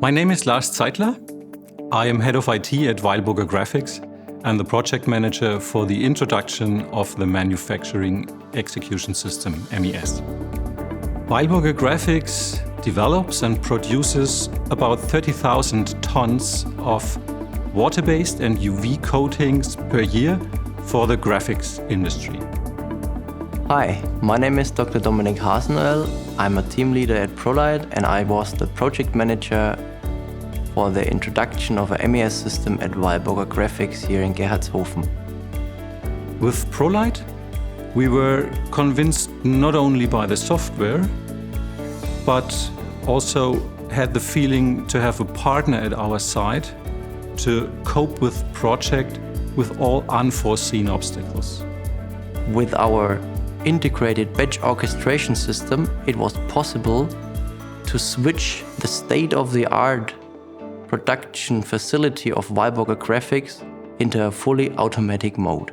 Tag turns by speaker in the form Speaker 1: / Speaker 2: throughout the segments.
Speaker 1: My name is Lars Zeitler. I am head of IT at WEILBURGER Graphics and the project manager for the introduction of the Manufacturing Execution System, MES. WEILBURGER Graphics develops and produces about 30,000 tons of water-based and UV coatings per year for the graphics industry.
Speaker 2: Hi, my name is Dr. Dominik Hasenuel. I'm a team leader at ProLeiT and I was the project manager for the introduction of a MES system at WEILBURGER Graphics here in Gerhardshofen.
Speaker 1: With ProLeiT, we were convinced not only by the software, but also had the feeling to have a partner at our side to cope with the project with all unforeseen obstacles.
Speaker 2: With our integrated batch orchestration system, it was possible to switch the state-of-the-art production facility of WEILBURGER Graphics into a fully automatic mode.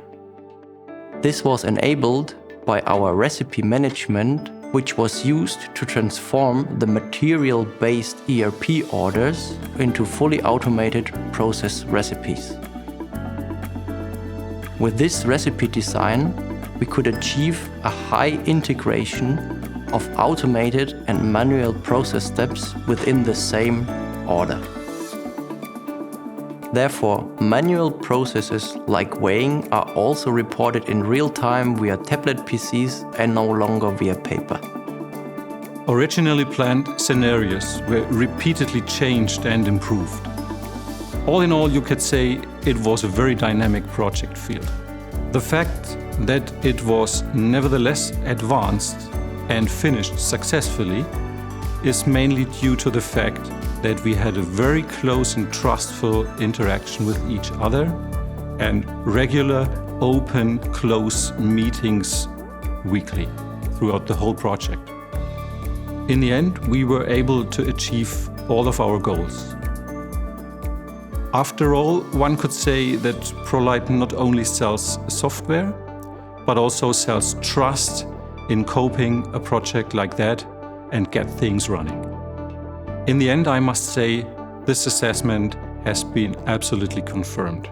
Speaker 2: This was enabled by our recipe management, which was used to transform the material-based ERP orders into fully automated process recipes. With this recipe design, we could achieve a high integration of automated and manual process steps within the same order. Therefore, manual processes like weighing are also reported in real time via tablet PCs and no longer via paper.
Speaker 1: Originally planned scenarios were repeatedly changed and improved. All in all, you could say it was a very dynamic project field. The fact that it was nevertheless advanced and finished successfully is mainly due to the fact that we had a very close and trustful interaction with each other and regular, open, close meetings weekly throughout the whole project. In the end, we were able to achieve all of our goals. After all, one could say that ProLeiT not only sells software, but also sells trust in coping a project like that and get things running. In the end, I must say, this assessment has been absolutely confirmed.